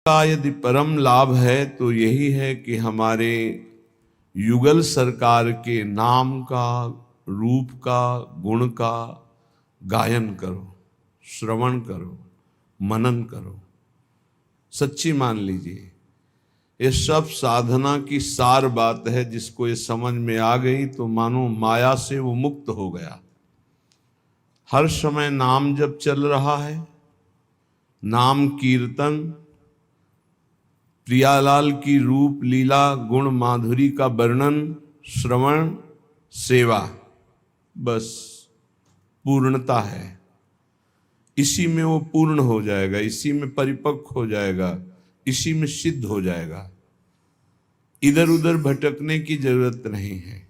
का यदि परम लाभ है तो यही है कि हमारे युगल सरकार के नाम का, रूप का, गुण का गायन करो, श्रवण करो, मनन करो। सच्ची मान लीजिए, ये सब साधना की सार बात है। जिसको ये समझ में आ गई तो मानो माया से वो मुक्त हो गया। हर समय नाम जब चल रहा है, नाम कीर्तन, प्रियालाल की रूप लीला गुण माधुरी का वर्णन, श्रवण, सेवा, बस पूर्णता है। इसी में वो पूर्ण हो जाएगा, इसी में परिपक्व हो जाएगा, इसी में सिद्ध हो जाएगा। इधर उधर भटकने की जरूरत नहीं है।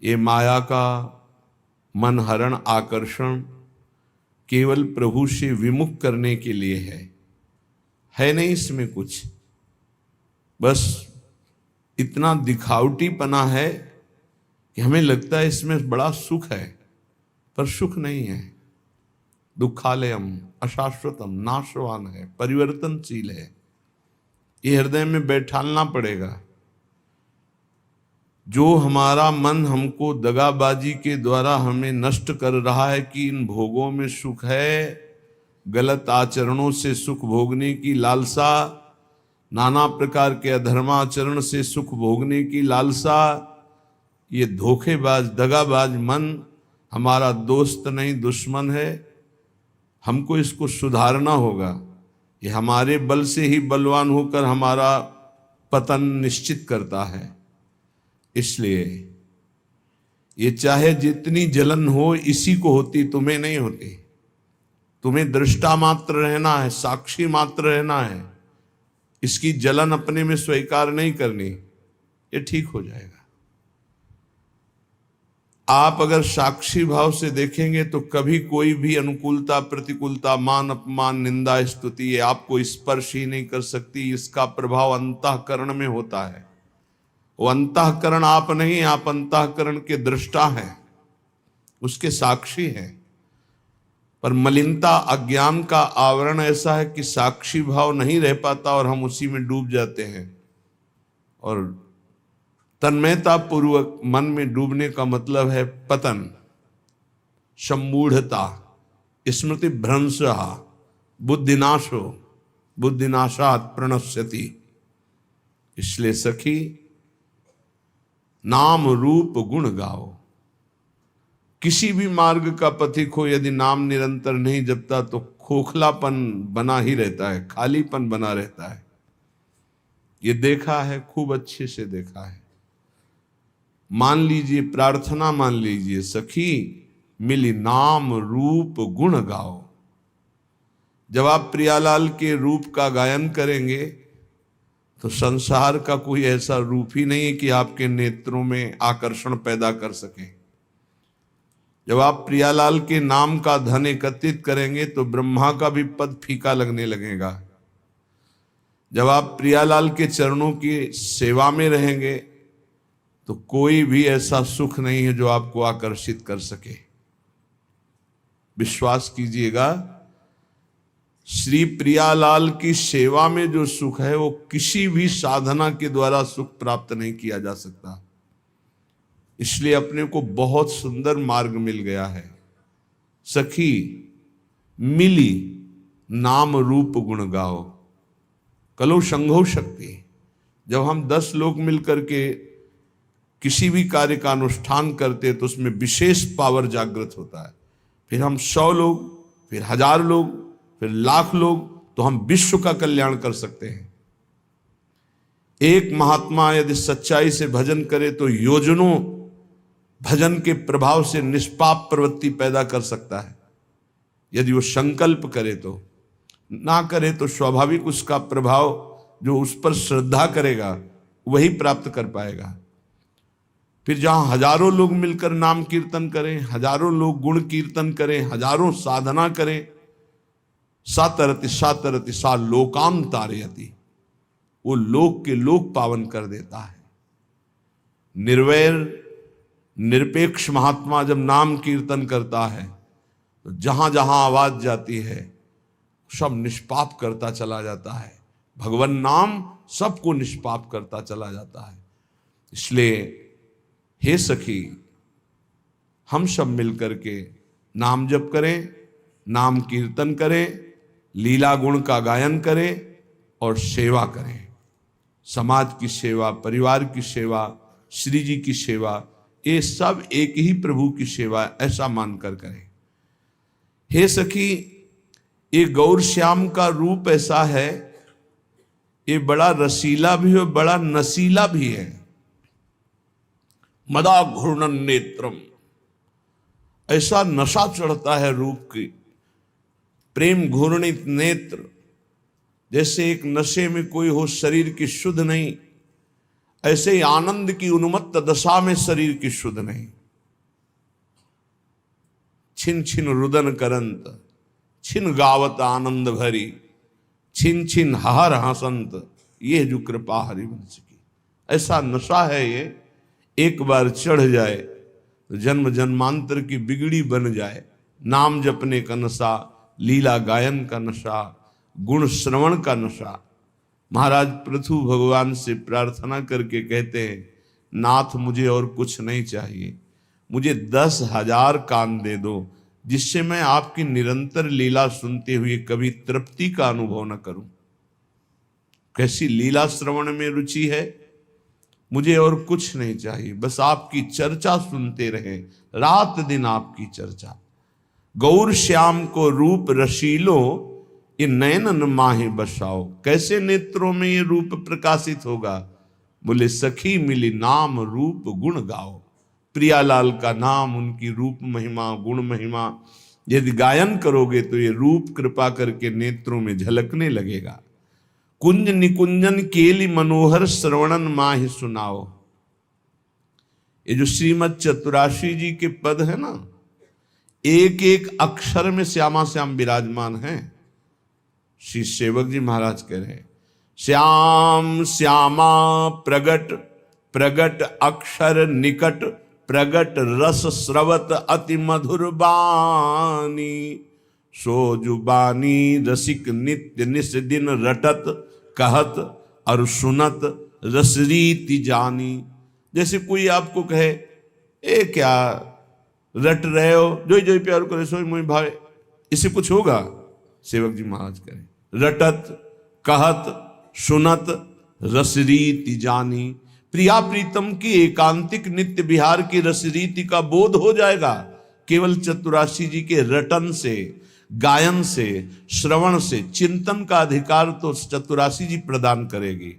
ये माया का मन हरण आकर्षण केवल प्रभु से विमुख करने के लिए है नहीं इसमें कुछ। बस इतना दिखावटीपना है कि हमें लगता है इसमें बड़ा सुख है, पर सुख नहीं है। दुखालयम अशाश्वतम नाशवान है, परिवर्तनशील है। ये हृदय में बैठालना पड़ेगा। जो हमारा मन हमको दगाबाजी के द्वारा हमें नष्ट कर रहा है कि इन भोगों में सुख है, गलत आचरणों से सुख भोगने की लालसा, नाना प्रकार के अधर्माचरण से सुख भोगने की लालसा, ये धोखेबाज दगाबाज मन हमारा दोस्त नहीं दुश्मन है। हमको इसको सुधारना होगा। ये हमारे बल से ही बलवान होकर हमारा पतन निश्चित करता है। इसलिए ये चाहे जितनी जलन हो, इसी को होती, तुम्हें नहीं होती। तुम्हें दृष्टा मात्र रहना है, साक्षी मात्र रहना है। इसकी जलन अपने में स्वीकार नहीं करनी, ये ठीक हो जाएगा। आप अगर साक्षी भाव से देखेंगे तो कभी कोई भी अनुकूलता, प्रतिकूलता, मान अपमान, निंदा, स्तुति ये आपको स्पर्श ही नहीं कर सकती। इसका प्रभाव अंतःकरण में होता है। वो अंतःकरण आप नहीं, आप अंतःकरण के दृष्टा हैं, उसके साक्षी हैं। पर मलिनता, अज्ञान का आवरण ऐसा है कि साक्षी भाव नहीं रह पाता और हम उसी में डूब जाते हैं। और तन्मयता पूर्वक मन में डूबने का मतलब है पतन, सम्मूढ़ता, स्मृति भ्रंश, बुद्धिनाशो, बुद्धिनाशात् प्रणश्यति। इसलिए सखी, नाम रूप गुण गाओ। किसी भी मार्ग का पथिक हो, यदि नाम निरंतर नहीं जपता तो खोखलापन बना ही रहता है, खालीपन बना रहता है। ये देखा है, खूब अच्छे से देखा है। मान लीजिए, प्रार्थना मान लीजिए, सखी मिली नाम रूप गुण गाओ। जब आप प्रियालाल के रूप का गायन करेंगे तो संसार का कोई ऐसा रूप ही नहीं है कि आपके नेत्रों में आकर्षण पैदा कर सके। जब आप प्रियालाल के नाम का धन एकत्रित करेंगे तो ब्रह्मा का भी पद फीका लगने लगेगा। जब आप प्रियालाल के चरणों की सेवा में रहेंगे तो कोई भी ऐसा सुख नहीं है जो आपको आकर्षित कर सके। विश्वास कीजिएगा, श्री प्रियालाल की सेवा में जो सुख है वो किसी भी साधना के द्वारा सुख प्राप्त नहीं किया जा सकता। इसलिए अपने को बहुत सुंदर मार्ग मिल गया है। सखी मिली नाम रूप गुण गाओ, कलो संघो शक्ति। जब हम 10 लोग मिलकर के किसी भी कार्य का अनुष्ठान करते तो उसमें विशेष पावर जागृत होता है। फिर हम 100 लोग, फिर 1000 लोग, फिर लाख लोग, तो हम विश्व का कल्याण कर सकते हैं। एक महात्मा यदि सच्चाई से भजन करे तो योजनों भजन के प्रभाव से निष्पाप प्रवृत्ति पैदा कर सकता है। यदि वो संकल्प करे तो, ना करे तो स्वाभाविक उसका प्रभाव जो उस पर श्रद्धा करेगा वही प्राप्त कर पाएगा। फिर जहां हजारों लोग मिलकर नाम कीर्तन करें, हजारों लोग गुण कीर्तन करें, हजारों साधना करें, सातरति सातरति सा लोकाम तारयति, वो लोक के लोक पावन कर देता है। निर्वैर निरपेक्ष महात्मा जब नाम कीर्तन करता है तो जहां जहां आवाज जाती है सब निष्पाप करता चला जाता है। भगवान नाम सबको निष्पाप करता चला जाता है। इसलिए हे सखी, हम सब मिलकर के नाम जप करें, नाम कीर्तन करें, लीला गुण का गायन करें और सेवा करें। समाज की सेवा, परिवार की सेवा, श्री जी की सेवा, ये सब एक ही प्रभु की सेवा, ऐसा मानकर करें। हे सखी, ये गौर श्याम का रूप ऐसा है, ये बड़ा रसीला भी है, बड़ा नसीला भी है। मदा घूर्णन नेत्रम, ऐसा नशा चढ़ता है रूप की। प्रेम घूर्णित नेत्र, जैसे एक नशे में कोई हो, शरीर की शुद्ध नहीं, ऐसे ही आनंद की उन्मत्त दशा में शरीर की शुद्ध नहीं। छिन छिन रुदन करंत, छिन गावत आनंद भरी, छिन छिन हर हसंत, ये जो कृपा हरिवंश की। ऐसा नशा है ये, एक बार चढ़ जाए तो जन्म जन्मांतर की बिगड़ी बन जाए। नाम जपने का नशा, लीला गायन का नशा, गुण श्रवण का नशा। महाराज पृथु भगवान से प्रार्थना करके कहते हैं, नाथ मुझे और कुछ नहीं चाहिए, मुझे 10,000 कान दे दो, जिससे मैं आपकी निरंतर लीला सुनते हुए कभी तृप्ति का अनुभव न करूं। कैसी लीला श्रवण में रुचि है, मुझे और कुछ नहीं चाहिए, बस आपकी चर्चा सुनते रहे, रात दिन आपकी चर्चा। गौर श्याम को रूप रशीलो, ये नयनन माहे बसाओ। कैसे नेत्रों में ये रूप प्रकाशित होगा? बोले सखी मिली नाम रूप गुण गाओ। प्रियालाल का नाम, उनकी रूप महिमा, गुण महिमा यदि गायन करोगे तो ये रूप कृपा करके नेत्रों में झलकने लगेगा। कुंज निकुंजन केली मनोहर श्रवणन माहि सुनाओ। ये जो श्रीमद चतुराशी जी के पद है ना, एक एक अक्षर में श्यामा श्याम विराजमान है। श्री सेवक जी महाराज कह रहे हैं, श्याम श्यामा प्रगट, प्रगट अक्षर निकट, प्रगट रस स्रवत अति मधुर बानी। सो जुबानी रसिक नित्य निस दिन रटत, कहत और सुनत रसरीति जानी। जैसे कोई आपको कहे, ए क्या रट रहे हो, जोई जोई प्यार करे सोई मोई भावे, इससे कुछ होगा? सेवक जी महाराज करें, रटत कहत सुनत रसरीति जानी। प्रिया प्रीतम की एकांतिक नित्य विहार की रसरीति का बोध हो जाएगा केवल चतुराशी जी के रटन से, गायन से, श्रवण से। चिंतन का अधिकार तो चतुराशी जी प्रदान करेगी।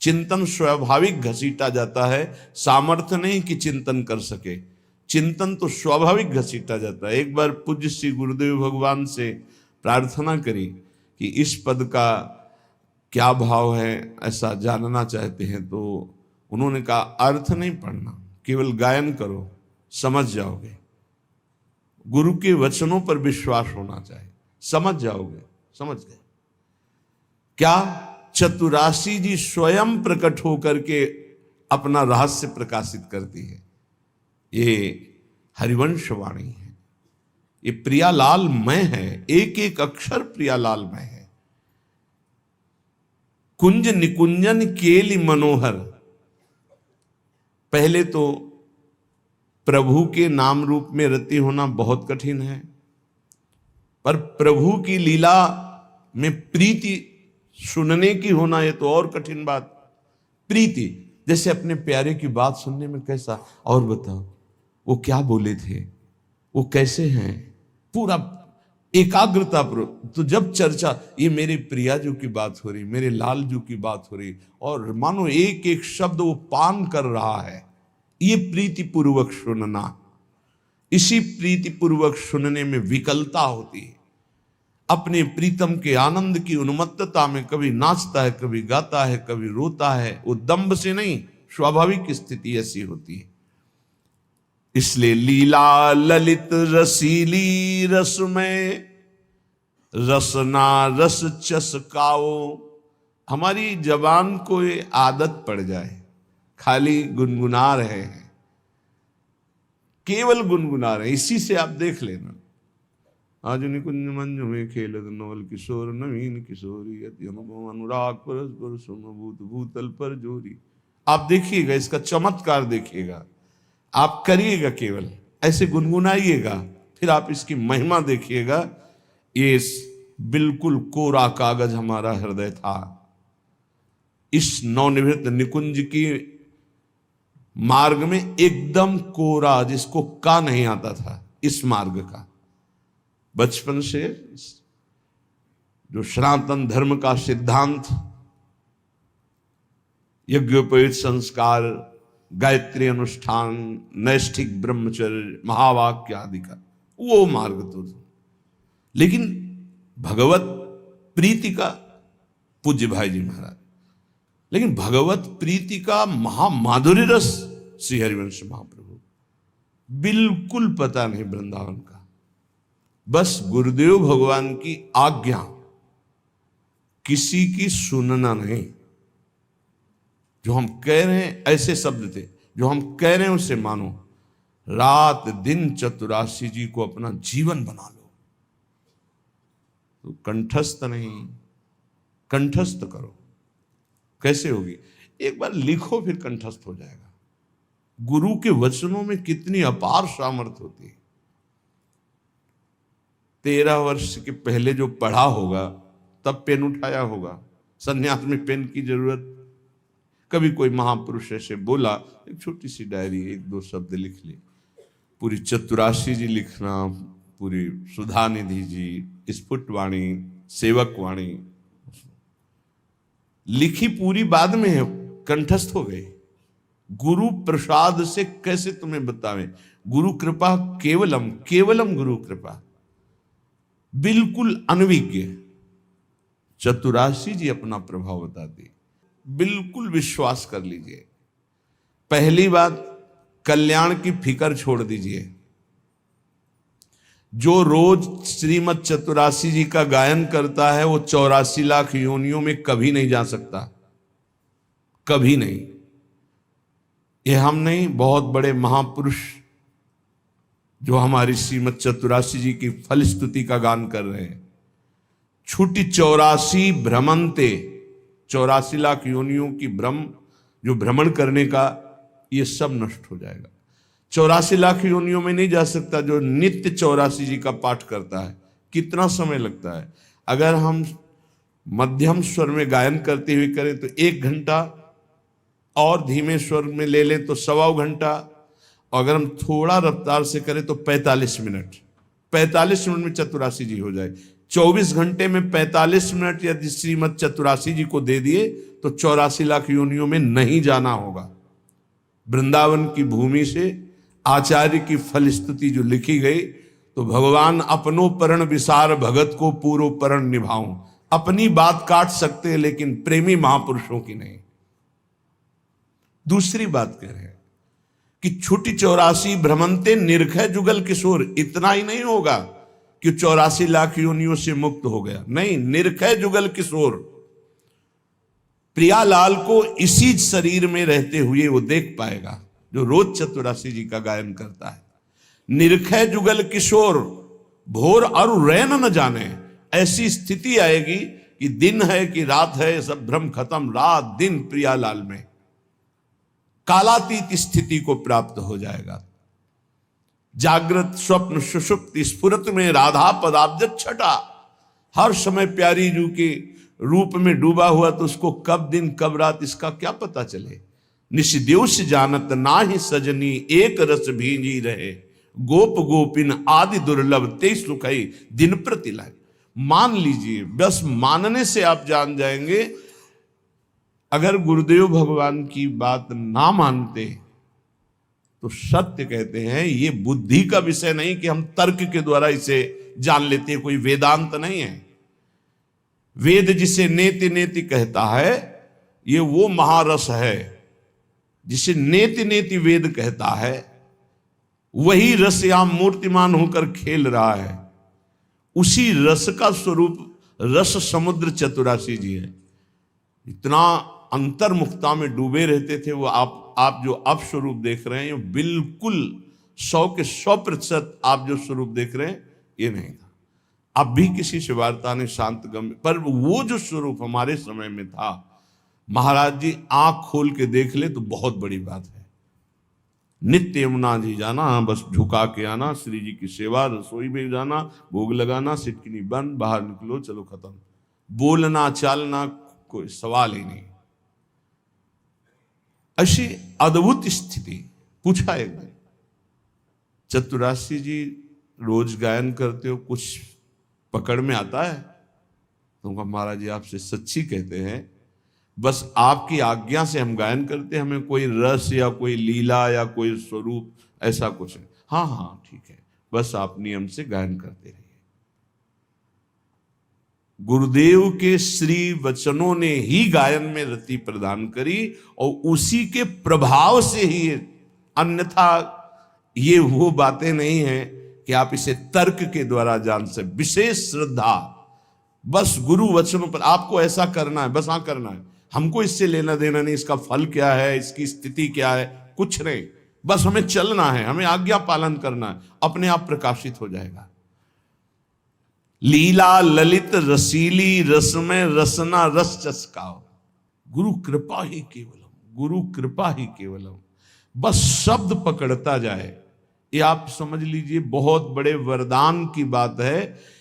चिंतन स्वाभाविक घसीटा जाता है, सामर्थ्य नहीं कि चिंतन कर सके। चिंतन तो स्वाभाविक घसीटा जाता है। एक बार पूज्य श्री गुरुदेव भगवान से प्रार्थना करी कि इस पद का क्या भाव है, ऐसा जानना चाहते हैं। तो उन्होंने कहा, अर्थ नहीं पढ़ना, केवल गायन करो, समझ जाओगे। गुरु के वचनों पर विश्वास होना चाहिए, समझ जाओगे। समझ गए क्या? चतुराशी जी स्वयं प्रकट होकर के अपना रहस्य प्रकाशित करती है। ये हरिवंश वाणी है, ये प्रियालाल मय है, एक एक अक्षर प्रियालाल मय है। कुंज निकुंजन केली मनोहर। पहले तो प्रभु के नाम रूप में रति होना बहुत कठिन है, पर प्रभु की लीला में प्रीति सुनने की होना ये तो और कठिन बात। प्रीति, जैसे अपने प्यारे की बात सुनने में कैसा, और बताओ वो क्या बोले थे, वो कैसे हैं, पूरा एकाग्रता पर। तो जब चर्चा, ये मेरे प्रिया जो की बात हो रही, मेरे लाल जो की बात हो रही, और मानो एक एक शब्द वो पान कर रहा है, ये प्रीति पूर्वक सुनना। इसी प्रीति पूर्वक सुनने में विकलता होती है। अपने प्रीतम के आनंद की उन्मत्तता में कभी नाचता है, कभी गाता है, कभी रोता है। वो दंभ से नहीं, स्वाभाविक स्थिति ऐसी होती है। इसलिए लीला ललित रसीली रसमय, रसना रस चसकाओ। हमारी जबान को ये आदत पड़ जाए, खाली गुनगुना रहे हैं, केवल गुनगुना रहे हैं। इसी से आप देख लेना, आज निकुंज मंज में खेलत नवल किशोर नवीन किशोरी अति अनुपम अनुराग परस्पर समभूत भूतल पर जोरी। आप देखिएगा, इसका चमत्कार देखिएगा, आप करिएगा, केवल ऐसे गुनगुनाइएगा, फिर आप इसकी महिमा देखिएगा। ये बिल्कुल कोरा कागज हमारा हृदय था। इस नवनिवृत्त निकुंज की मार्ग में एकदम कोरा, जिसको का नहीं आता था, इस मार्ग का बचपन से जो सनातन धर्म का सिद्धांत, यज्ञोपवीत संस्कार, गायत्री अनुष्ठान, नैष्ठिक ब्रह्मचर्य, महावाक्य आदि का वो मार्ग तो था। लेकिन भगवत प्रीति का, पूज्य भाई जी महाराज, लेकिन भगवत प्रीति का महामाधुर्य रस श्री हरिवंश महाप्रभु बिल्कुल पता नहीं वृंदावन का। बस गुरुदेव भगवान की आज्ञा, किसी की सुनना नहीं। जो हम कह रहे हैं, ऐसे शब्द थे, जो हम कह रहे हैं उसे मानो। रात दिन चतुरासी जी को अपना जीवन बना लो। तो कंठस्थ नहीं, कंठस्थ करो। कैसे होगी? एक बार लिखो, फिर कंठस्थ हो जाएगा। गुरु के वचनों में कितनी अपार सामर्थ्य होती है। 13 वर्ष के पहले जो पढ़ा होगा, तब पेन उठाया होगा। संन्यास में पेन की जरूरत, कभी कोई महापुरुष ऐसे बोला, एक छोटी सी डायरी, 1-2 शब्द लिख ली। पूरी चतुरासी जी लिखना, पूरी सुधानिधि जी, स्फुटवाणी, सेवक वाणी लिखी पूरी, बाद में है, कंठस्थ हो गए। गुरु प्रसाद से कैसे तुम्हें बतावें? गुरु कृपा केवलम, केवलम गुरु कृपा, बिल्कुल अनविज्ञ। चतुरासी जी अपना प्रभाव बताते, बिल्कुल विश्वास कर लीजिए। पहली बात, कल्याण की फिकर छोड़ दीजिए। जो रोज श्रीमद चतुरासी जी का गायन करता है, वो 84 लाख योनियों में कभी नहीं जा सकता, कभी नहीं। ये हम नहीं, बहुत बड़े महापुरुष जो हमारी श्रीमद चतुरासी जी की फलस्तुति का गान कर रहे हैं। छुटी 84 भ्रमंते, 84 लाख योनियों की भ्रम, जो भ्रमण करने का, ये सब नष्ट हो जाएगा। 84 लाख योनियों में नहीं जा सकता जो नित्य 84 जी का पाठ करता है। कितना समय लगता है? अगर हम मध्यम स्वर में गायन करते हुए करें तो 1 घंटा, और धीमे स्वर में ले लें तो 1.25 घंटा, और अगर हम थोड़ा रफ्तार से करें तो 45 मिनट। 45 मिनट में चतुरासी जी हो जाए। 24 घंटे में 45 मिनट यदि श्रीमद चतुरासी जी को दे दिए तो 84 लाख योनियों में नहीं जाना होगा। वृंदावन की भूमि से आचार्य की फलस्तुति जो लिखी गई, तो भगवान अपनो परण विसार भगत को पूरो परण निभाऊं। अपनी बात काट सकते हैं, लेकिन प्रेमी महापुरुषों की नहीं। दूसरी बात कह रहे हैं कि छुटी 84 भ्रमंते निर्खय जुगल किशोर। इतना ही नहीं होगा कि 84 लाख योनियों से मुक्त हो गया, नहीं, निर्खय जुगल किशोर। प्रियालाल को इसी शरीर में रहते हुए वो देख पाएगा जो रोज चतुरासी जी का गायन करता है। निर्खय जुगल किशोर, भोर और रैन न जाने। ऐसी स्थिति आएगी कि दिन है कि रात है, सब भ्रम खत्म, रात दिन प्रियालाल में कालातीत स्थिति को प्राप्त हो जाएगा। जागृत स्वप्न सुषुप्ति स्फुरत में राधा पदाब्ज छटा। हर समय प्यारी जू के रूप में डूबा हुआ, तो उसको कब दिन कब रात इसका क्या पता चले। निशिदेव से जानत नाही सजनी, एक रस भींजी रहे। गोप गोपिन आदि दुर्लभ ते सुखई दिन प्रति लाए। मान लीजिए, बस मानने से आप जान जाएंगे। अगर गुरुदेव भगवान की बात ना मानते तो सत्य कहते हैं, ये बुद्धि का विषय नहीं कि हम तर्क के द्वारा इसे जान लेते हैं। कोई वेदांत नहीं है। वेद जिसे नेति नेति कहता है, ये वो महारस है जिसे नेति नेति वेद कहता है। वही रस यहां मूर्तिमान होकर खेल रहा है। उसी रस का स्वरूप रस समुद्र चतुरासी जी है। इतना अंतर्मुखता में डूबे रहते थे वो। आप जो अब स्वरूप देख रहे हैं, बिल्कुल 100 के 100% आप जो स्वरूप देख रहे हैं, ये नहीं था। अब भी किसी से वार्ता नहीं, शांत गम, पर वो जो स्वरूप हमारे समय में था, महाराज जी आंख खोल के देख ले तो बहुत बड़ी बात है। नित्य यमुना जी जाना, बस झुका के आना, श्री जी की सेवा, रसोई में जाना, भोग लगाना, सिटकिनी बंद, बाहर निकलो, चलो खत्म। बोलना चालना कोई सवाल ही नहीं। ऐसी अद्भुत स्थिति। पूछा एक दिन, चतुराशी जी रोज गायन करते हो, कुछ पकड़ में आता है? तो कहा महाराज जी आपसे सच्ची कहते हैं, बस आपकी आज्ञा से हम गायन करते हैं, हमें कोई रस या कोई लीला या कोई स्वरूप ऐसा कुछ है। हाँ हाँ ठीक है, बस आप नियम से गायन करते रहिए। गुरुदेव के श्री वचनों ने ही गायन में रति प्रदान करी और उसी के प्रभाव से ही, अन्यथा ये वो बातें नहीं हैं कि आप इसे तर्क के द्वारा जान से। विशेष श्रद्धा, बस गुरु वचनों पर आपको ऐसा करना है, बस हाँ करना है, हमको इससे लेना देना नहीं, इसका फल क्या है, इसकी स्थिति क्या है, कुछ नहीं, बस हमें चलना है, हमें आज्ञा पालन करना है, अपने आप प्रकाशित हो जाएगा। लीला ललित रसीली रसमय रसना रस चस्काओ, गुरु कृपा ही केवलम, गुरु कृपा ही केवलम, बस शब्द पकड़ता जाए। ये आप समझ लीजिए बहुत बड़े वरदान की बात है।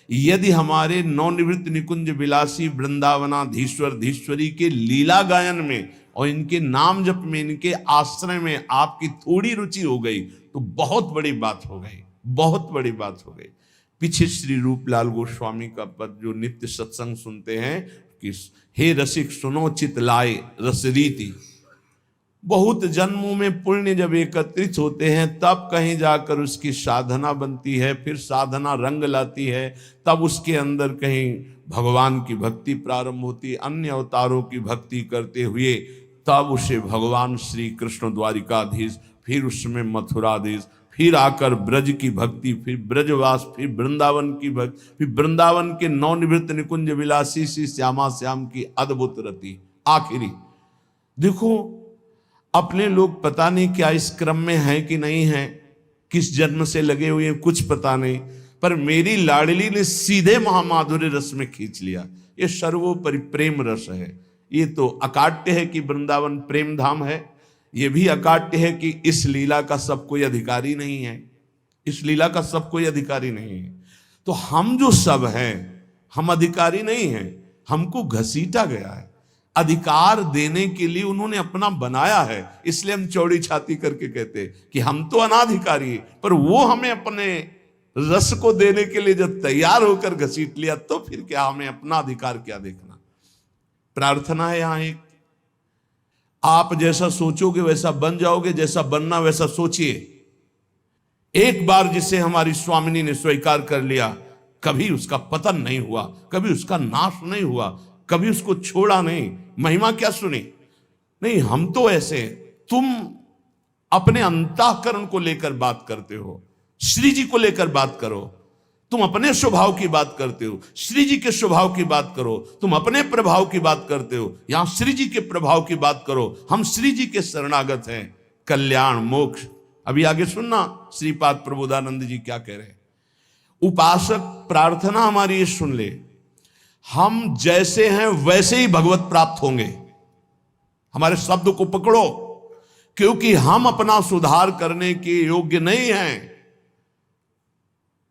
यदि हमारे नवनिवृत्त निकुंज विलासी वृंदावनाधीश्वर धीश्वरी के लीला गायन में और इनके नाम जप में, इनके आश्रय में आपकी थोड़ी रुचि हो गई तो बहुत बड़ी बात हो गई, बहुत बड़ी बात हो गई। पीछे श्री रूपलाल गोस्वामी का पद जो नित्य सत्संग सुनते हैं कि हे रसिक सुनो चित लाए रसरीति, बहुत जन्मों में पुण्य जब एकत्रित होते हैं तब कहीं जाकर उसकी साधना बनती है, फिर साधना रंग लाती है, तब उसके अंदर कहीं भगवान की भक्ति प्रारंभ होती है, अन्य अवतारों की भक्ति करते हुए तब उसे भगवान श्री कृष्ण द्वारिकाधीश, फिर उसमें मथुराधीश, फिर आकर ब्रज की भक्ति, फिर ब्रजवास, फिर वृंदावन की भक्ति, फिर वृंदावन के नवनिवृत्त निकुंज विलासी श्री श्यामा श्याम की अद्भुत रति। आखिरी देखो, अपने लोग पता नहीं क्या इस क्रम में हैं कि नहीं हैं, किस जन्म से लगे हुए हैं कुछ पता नहीं, पर मेरी लाडली ने सीधे महामाधुर्य रस में खींच लिया। ये सर्वोपरि प्रेम रस है। ये तो अकाट्य है कि वृंदावन प्रेम धाम है, ये भी अकाट्य है कि इस लीला का सब कोई अधिकारी नहीं है, इस लीला का सब कोई अधिकारी नहीं है। तो हम जो सब हैं हम अधिकारी नहीं हैं, हमको घसीटा गया है। अधिकार देने के लिए उन्होंने अपना बनाया है, इसलिए हम चौड़ी छाती करके कहते कि हम तो अनाधिकारी, पर वो हमें अपने रस को देने के लिए जब तैयार होकर घसीट लिया तो फिर क्या हमें अपना अधिकार क्या देखना। प्रार्थना है यहां एक, आप जैसा सोचोगे वैसा बन जाओगे, जैसा बनना वैसा सोचिए। एक बार जिसे हमारी स्वामिनी ने स्वीकार कर लिया, कभी उसका पतन नहीं हुआ, कभी उसका नाश नहीं हुआ, कभी उसको छोड़ा नहीं। महिमा क्या सुनी? नहीं, हम तो ऐसे, तुम अपने अंतःकरण को लेकर बात करते हो, श्री जी को लेकर बात करो। तुम अपने स्वभाव की बात करते हो, श्री जी के स्वभाव की बात करो। तुम अपने प्रभाव की बात करते हो, यहां श्री जी के प्रभाव की बात करो। हम श्री जी के शरणागत हैं, कल्याण मोक्ष। अभी आगे सुनना श्रीपाद प्रबोधानंद जी क्या कह रहे हैं। उपासक प्रार्थना हमारी ये सुन ले, हम जैसे हैं वैसे ही भगवत प्राप्त होंगे। हमारे शब्द को पकड़ो, क्योंकि हम अपना सुधार करने के योग्य नहीं हैं।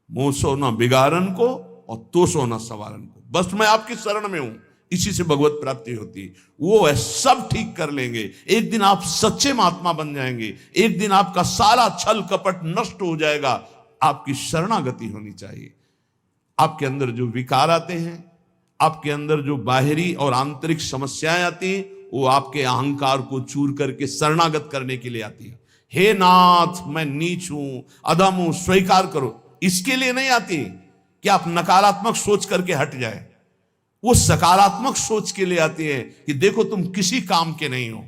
मुंह सो ना बिगाड़न को और तो सो ना सवारन को, बस मैं आपकी शरण में हूं, इसी से भगवत प्राप्ति होती है। वो है सब ठीक कर लेंगे, एक दिन आप सच्चे महात्मा बन जाएंगे, एक दिन आपका सारा छल कपट नष्ट हो जाएगा। आपकी शरणागति होनी चाहिए। आपके अंदर जो विकार आते हैं, आपके अंदर जो बाहरी और आंतरिक समस्याएं आती हैं, वो आपके अहंकार को चूर करके शरणागत करने के लिए आती है। हे नाथ मैं नीच हूं, अधम हूं, स्वीकार करो, इसके लिए नहीं आती कि आप नकारात्मक सोच करके हट जाए। वो सकारात्मक सोच के लिए आती है कि देखो तुम किसी काम के नहीं हो,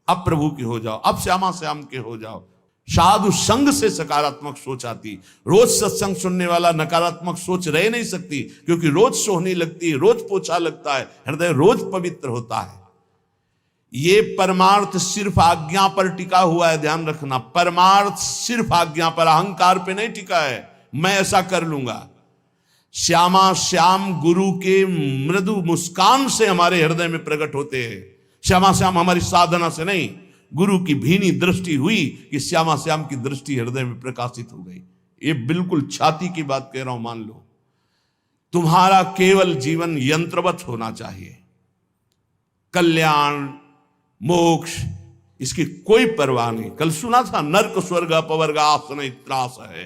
अब प्रभु के हो जाओ, अब श्यामा श्याम के हो जाओ। साधु संग से सकारात्मक सोच आती। रोज सत्संग सुनने वाला नकारात्मक सोच रह नहीं सकती, क्योंकि रोज सोहनी लगती है, रोज पोछा लगता है, हृदय रोज पवित्र होता है। ये परमार्थ सिर्फ आज्ञा पर टिका हुआ है, ध्यान रखना। परमार्थ सिर्फ आज्ञा पर, अहंकार पे नहीं टिका है, मैं ऐसा कर लूंगा। श्यामा श्याम गुरु के मृदु मुस्कान से हमारे हृदय में प्रकट होते हैं। श्यामा श्याम हमारी साधना से नहीं, गुरु की भीनी दृष्टि हुई कि श्यामा श्याम की दृष्टि हृदय में प्रकाशित हो गई। ये बिल्कुल छाती की बात कह रहा हूं, मान लो। तुम्हारा केवल जीवन यंत्रवत होना चाहिए। कल्याण मोक्ष इसकी कोई परवाह नहीं। कल सुना था, नर्क स्वर्ग अपवर्ग आस नहीं त्रास है।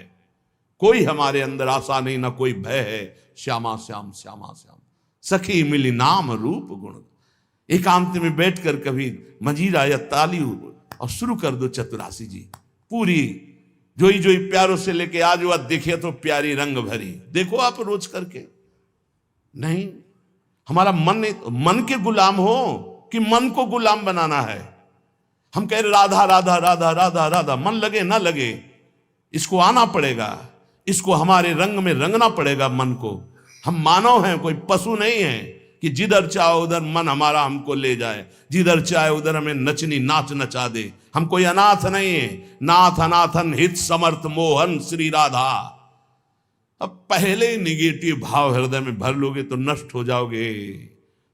कोई हमारे अंदर आशा नहीं, ना कोई भय है। श्यामा श्याम श्यामा श्याम सखी मिली नाम रूप गुण। एकांत में बैठकर कभी मंजीरा या ताली और शुरू कर दो चतुरासी जी पूरी। जोई जोई प्यारों से लेके आज वह देखे तो प्यारी रंग भरी। देखो आप रोज करके। नहीं, हमारा मन के गुलाम हो कि मन को गुलाम बनाना है। हम कह रहे राधा राधा राधा राधा राधा, मन लगे ना लगे, इसको आना पड़ेगा, इसको हमारे रंग में रंगना पड़ेगा मन को। हम मानव हैं, कोई पशु नहीं है कि जिधर चाहे उधर मन हमारा हमको ले जाए, जिधर चाहे उधर हमें नचनी नाच नचा दे। हम कोई अनाथ नहीं है। नाथ अनाथन हित समर्थ मोहन श्री राधा। अब पहले ही निगेटिव भाव हृदय में भर लोगे तो नष्ट हो जाओगे।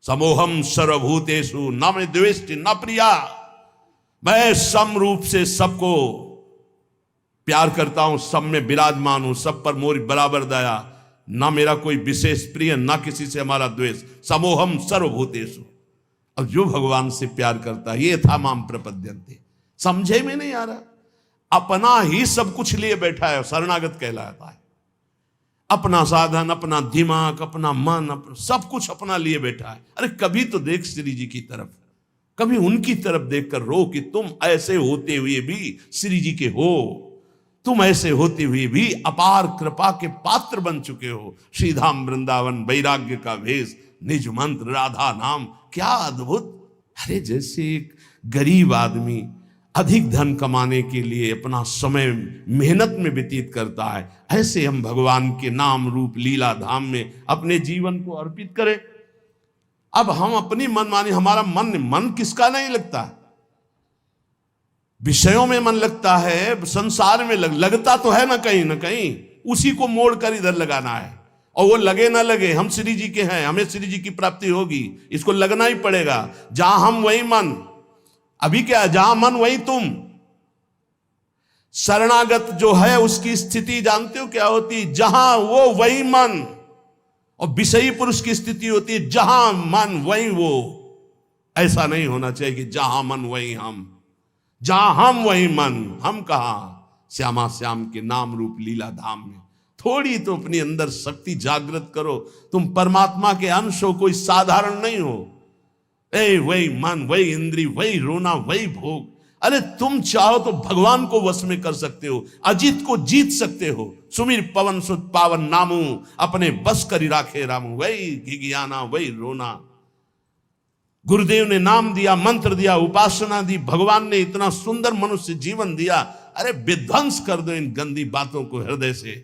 समोहम सर्वभूतेषु न में द्वेष्टि न प्रिया। मैं सम रूप से सबको प्यार करता हूं, सब में विराजमान हूं, सब पर मोरी बराबर दया। ना मेरा कोई विशेष प्रिय, ना किसी से हमारा द्वेष। समोहम सर्वभूतेषु। अब जो भगवान से प्यार करता है, ये था माम प्रपद्यन्ते। समझे में नहीं आ रहा, अपना ही सब कुछ लिए बैठा है, शरणागत कहलाता है। अपना साधन, अपना दिमाग, अपना मन, अपना सब कुछ अपना लिए बैठा है। अरे कभी तो देख श्री जी की तरफ, कभी उनकी तरफ देखकर रो कि तुम ऐसे होते हुए भी श्री जी के हो। तुम ऐसे होते हुए भी अपार कृपा के पात्र बन चुके हो। श्रीधाम वृंदावन वैराग्य का भेष, निज मंत्र राधा नाम, क्या अद्भुत। अरे जैसे एक गरीब आदमी अधिक धन कमाने के लिए अपना समय मेहनत में व्यतीत करता है, ऐसे हम भगवान के नाम रूप लीला धाम में अपने जीवन को अर्पित करें। अब हम अपनी मनमानी, हमारा मन किसका नहीं लगता? विषयों में मन लगता है, संसार में लगता तो है ना कहीं, उसी को मोड़ कर इधर लगाना है। और वो लगे ना लगे, हम श्री जी के हैं, हमें श्री जी की प्राप्ति होगी, इसको लगना ही पड़ेगा। जहां हम वही मन। अभी क्या, जहां मन वही तुम। शरणागत जो है उसकी स्थिति जानते हो क्या होती? जहां वो वही मन। और विषयी पुरुष की स्थिति होती है जहां मन वही वो। ऐसा नहीं होना चाहिए कि जहां मन वही हम, जहां हम वही मन। हम कहां? श्यामा श्याम के नाम रूप लीला धाम में। थोड़ी तो अपनी अंदर शक्ति जागृत करो। तुम परमात्मा के अंश हो, कोई साधारण नहीं हो। वही मन, वही इंद्री, वही रोना, वही भोग। अरे तुम चाहो तो भगवान को वश में कर सकते हो, अजीत को जीत सकते हो। सुमिर पवन सुत पावन नामू, अपने बस करी राखे रामू। वही घिघियाना, वही रोना। गुरुदेव ने नाम दिया, मंत्र दिया, उपासना दी, भगवान ने इतना सुंदर मनुष्य जीवन दिया। अरे विध्वंस कर दो इन गंदी बातों को, हृदय से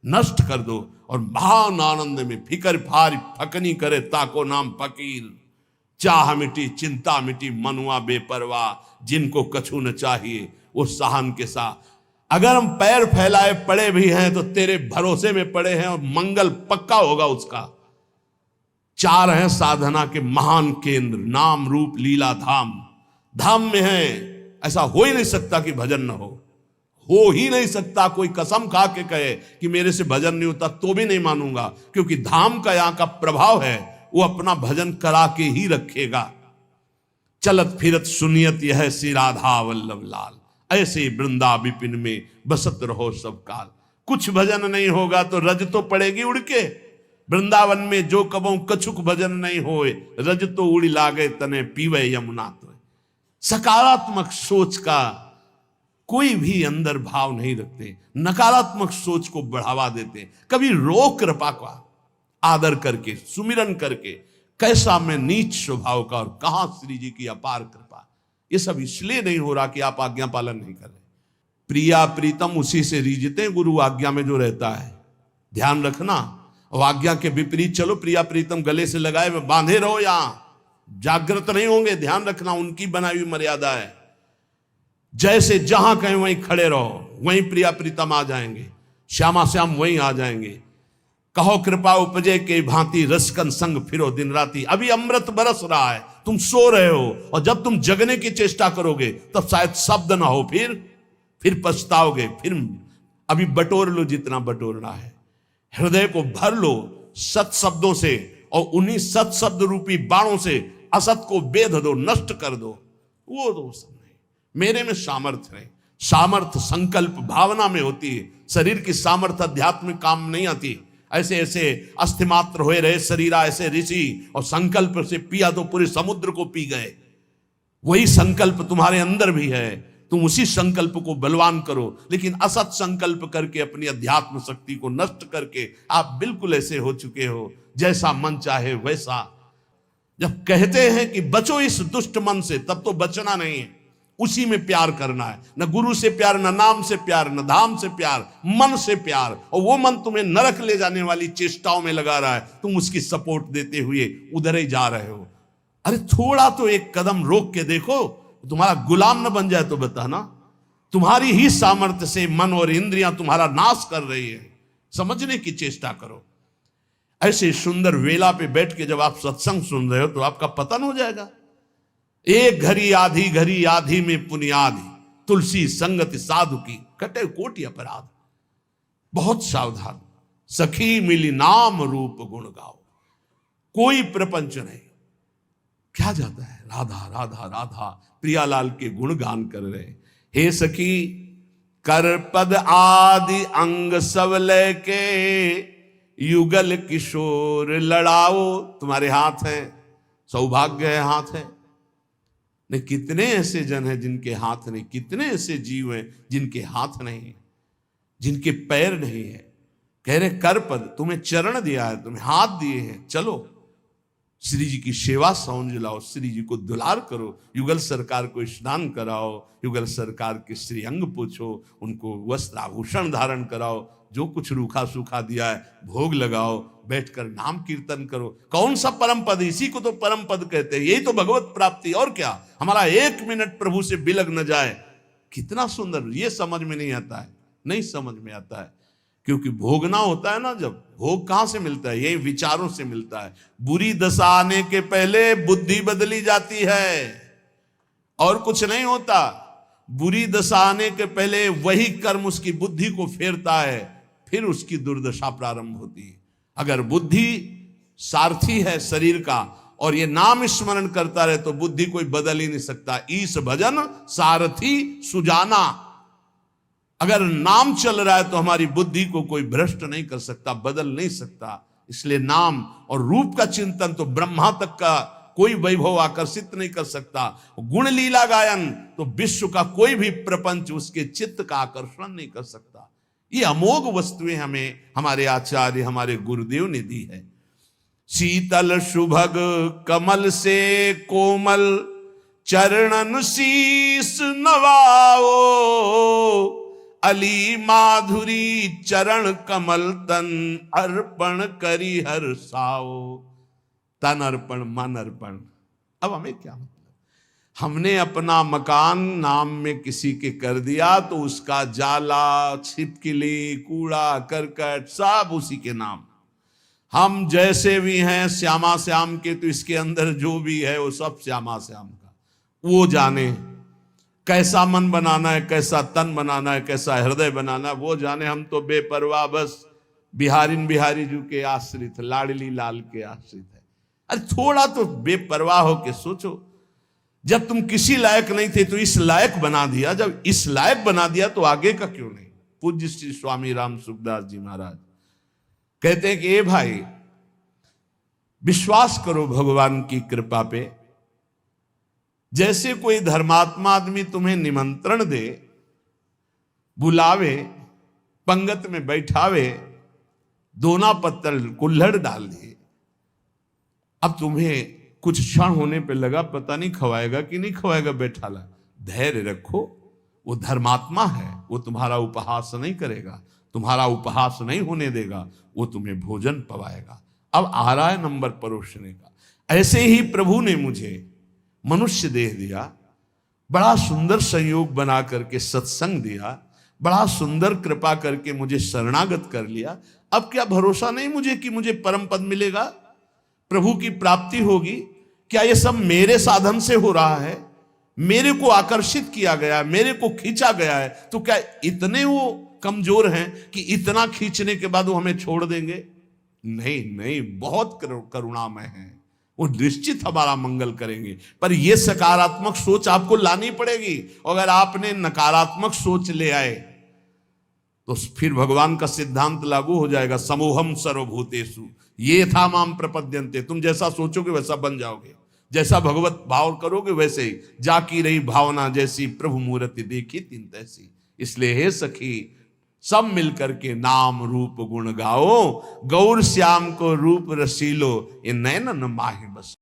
नष्ट कर दो। और महान आनंद में फिकर फार फकनी करे ताको नाम फकीर। चाह मिटी चिंता मिटी मनुआ बेपरवाह। जिनको कछु न चाहिए वो सहन के साथ। अगर हम पैर फैलाए पड़े भी हैं तो तेरे भरोसे में पड़े हैं, और मंगल पक्का होगा उसका। चार हैं साधना के महान केंद्र, नाम रूप लीला धाम। धाम में है, ऐसा हो ही नहीं सकता कि भजन न हो ही नहीं सकता। कोई कसम खा के कहे कि मेरे से भजन नहीं होता तो भी नहीं मानूंगा, क्योंकि धाम का यहां का प्रभाव है, वो अपना भजन करा के ही रखेगा। चलत फिरत सुनियत यह श्री राधा वल्लभ लाल। ऐसे वृंदा विपिन में बसत रहो सब काल। कुछ भजन नहीं होगा तो रज तो पड़ेगी उड़ के। वृंदावन में जो कबों कछुक भजन नहीं होए, रज तो उड़ी लागे तने पीवे यमुना तो। सकारात्मक सोच का कोई भी अंदर भाव नहीं रखते, नकारात्मक सोच को बढ़ावा देते। कभी रो कृपा का आदर करके, सुमिरन करके, कैसा मैं नीच स्वभाव का और कहां श्री जी की अपार कृपा। ये सब इसलिए नहीं हो रहा कि आप आज्ञा पालन नहीं कर रहे। प्रिया प्रीतम उसी से रीझते, गुरु आज्ञा में जो रहता है ध्यान रखना। और आज्ञा के विपरीत चलो, प्रिया प्रीतम गले से लगाए में बांधे रहो, यहां जागृत नहीं होंगे। ध्यान रखना, उनकी बनाई हुई मर्यादा है। जैसे जहां कहें वहीं खड़े रहो, वहीं प्रिया प्रीतम आ जाएंगे, श्यामा श्याम वहीं आ जाएंगे। कहो कृपा उपजे के भांति रसकन संग फिरो दिन राती। अभी अमृत बरस रहा है, तुम सो रहे हो, और जब तुम जगने की चेष्टा करोगे तब शायद शब्द ना हो, फिर पछताओगे। फिर अभी बटोर लो जितना बटोरना है, हृदय को भर लो सत शब्दों से, और उन्हीं सत शब्द रूपी बाणों से असत को बेध दो, नष्ट कर दो। वो दोस्त नहीं, मेरे में सामर्थ्य नहीं। सामर्थ्य संकल्प भावना में होती है। शरीर की सामर्थ्य अध्यात्मिक काम नहीं आती। ऐसे ऐसे अस्थिमात्र हुए रहे शरीरा ऐसे ऋषि, और संकल्प से पिया तो पूरे समुद्र को पी गए। वही संकल्प तुम्हारे अंदर भी है, तुम उसी संकल्प को बलवान करो। लेकिन असत संकल्प करके अपनी अध्यात्म शक्ति को नष्ट करके आप बिल्कुल ऐसे हो चुके हो जैसा मन चाहे वैसा। जब कहते हैं कि बचो इस दुष्ट मन से, तब तो बचना नहीं है, उसी में प्यार करना है। न गुरु से प्यार, न नाम से प्यार, न धाम से प्यार, मन से प्यार। और वो मन तुम्हें नरक ले जाने वाली चेष्टाओं में लगा रहा है, तुम उसकी सपोर्ट देते हुए उधर ही जा रहे हो। अरे थोड़ा तो एक कदम रोक के देखो, तुम्हारा गुलाम न बन जाए तो बताना। तुम्हारी ही सामर्थ्य से मन और इंद्रियां तुम्हारा नाश कर रही है, समझने की चेष्टा करो। ऐसे सुंदर वेला पे बैठ के जब आप सत्संग सुन रहे हो तो आपका पतन हो जाएगा। एक घड़ी आधी में पुनियादी, तुलसी संगति साधु की कटे कोटि अपराध। बहुत सावधान, सखी मिली नाम रूप गुण गाओ। कोई प्रपंच नहीं, क्या जाता है, राधा राधा राधा, प्रियालाल के गुणगान कर रहे। हे सखी कर पद आदि अंग सब लेके, युगल किशोर लड़ाओ। तुम्हारे हाथ है, सौभाग्य है हाथ है। नहीं, कितने ऐसे जन हैं जिनके हाथ नहीं, कितने ऐसे जीव हैं जिनके हाथ नहीं है, जिनके पैर नहीं है। कह रहे कर पद, तुम्हें चरण दिया है, तुम्हें हाथ दिए हैं, चलो श्री जी की सेवा सौंज लाओ, श्री जी को दुलार करो, युगल सरकार को स्नान कराओ, युगल सरकार के श्री अंग पूछो, उनको वस्त्र आभूषण धारण कराओ, जो कुछ रूखा सूखा दिया है भोग लगाओ, बैठकर नाम कीर्तन करो। कौन सा परम पद, इसी को तो परम पद कहते हैं। यही तो भगवत प्राप्ति, और क्या। हमारा एक मिनट प्रभु से बिलग न जाए, कितना सुंदर। ये समझ में नहीं आता है, नहीं समझ में आता है, क्योंकि भोगना होता है ना। जब भोग कहां से मिलता है, यही विचारों से मिलता है। बुरी दशा आने के पहले बुद्धि बदली जाती है, और कुछ नहीं होता। बुरी दशा आने के पहले वही कर्म उसकी बुद्धि को फेरता है, फिर उसकी दुर्दशा प्रारंभ होती है। अगर बुद्धि सारथी है शरीर का, और ये नाम स्मरण करता रहे, तो बुद्धि कोई बदल ही नहीं सकता। ईश भजन सारथी सुजाना। अगर नाम चल रहा है तो हमारी बुद्धि को कोई भ्रष्ट नहीं कर सकता, बदल नहीं सकता। इसलिए नाम और रूप का चिंतन तो ब्रह्मा तक का कोई वैभव आकर्षित नहीं कर सकता। गुण लीला गायन तो विश्व का कोई भी प्रपंच उसके चित्त का आकर्षण नहीं कर सकता। ये अमोघ वस्तुएं हमें हमारे आचार्य, हमारे गुरुदेव ने दी है। शीतल सुभग कमल से कोमल, चरणन शीस नवाओ। अली माधुरी चरण कमल, तन अर्पण करी हर साओ। तन अर्पण, मन अर्पण। अब हमें क्या मतलब, हमने अपना मकान नाम में किसी के कर दिया, तो उसका जाला, छिपकली, कूड़ा करकट सब उसी के नाम। हम जैसे भी हैं श्यामा श्याम के, तो इसके अंदर जो भी है वो सब श्यामा श्याम का। वो जाने कैसा मन बनाना है, कैसा तन बनाना है, कैसा हृदय बनाना है, वो जाने। हम तो बेपरवाह बस बिहारी जी के आश्रित, लाडली लाल के आश्रित है। अरे थोड़ा तो बेपरवाह हो के सोचो। जब तुम किसी लायक नहीं थे तो इस लायक बना दिया, जब इस लायक बना दिया तो आगे का क्यों नहीं। पूज्य श्री स्वामी राम सुखदास जी महाराज कहते हैं कि ए भाई, विश्वास करो भगवान की कृपा पे। जैसे कोई धर्मात्मा आदमी तुम्हें निमंत्रण दे, बुलावे, पंगत में बैठावे, दोना पत्तल कुल्हड़ डाल दिए। अब तुम्हें कुछ क्षण होने पे लगा पता नहीं खवाएगा कि नहीं खवाएगा, बैठा ला। धैर्य रखो, वो धर्मात्मा है, वो तुम्हारा उपहास नहीं करेगा, तुम्हारा उपहास नहीं होने देगा, वो तुम्हें भोजन पवाएगा। अब आ रहा है नंबर परोसने का। ऐसे ही प्रभु ने मुझे मनुष्य देह दिया, बड़ा सुंदर संयोग बना करके सत्संग दिया, बड़ा सुंदर कृपा करके मुझे शरणागत कर लिया। अब क्या भरोसा नहीं मुझे कि मुझे परम पद मिलेगा, प्रभु की प्राप्ति होगी? क्या ये सब मेरे साधन से हो रहा है? मेरे को आकर्षित किया गया है, मेरे को खींचा गया है, तो क्या इतने वो कमजोर हैं कि इतना खींचने के बाद वो हमें छोड़ देंगे? नहीं नहीं, बहुत करुणामय है, वो निश्चित हमारा मंगल करेंगे। पर ये सकारात्मक सोच आपको लानी पड़ेगी। अगर आपने नकारात्मक सोच ले आए तो फिर भगवान का सिद्धांत लागू हो जाएगा, समोहम सर्वभूतेषु ये था माम प्रपद्यन्ते। तुम जैसा सोचोगे वैसा बन जाओगे, जैसा भगवत भाव करोगे वैसे ही। जाकी रही भावना जैसी, प्रभु मूर्ति देखी तिन तैसी। इसलिए हे सखी, सब मिलकर के नाम रूप गुण गाओ, गौर श्याम को रूप रसीलो, ये नैनन माहि बस।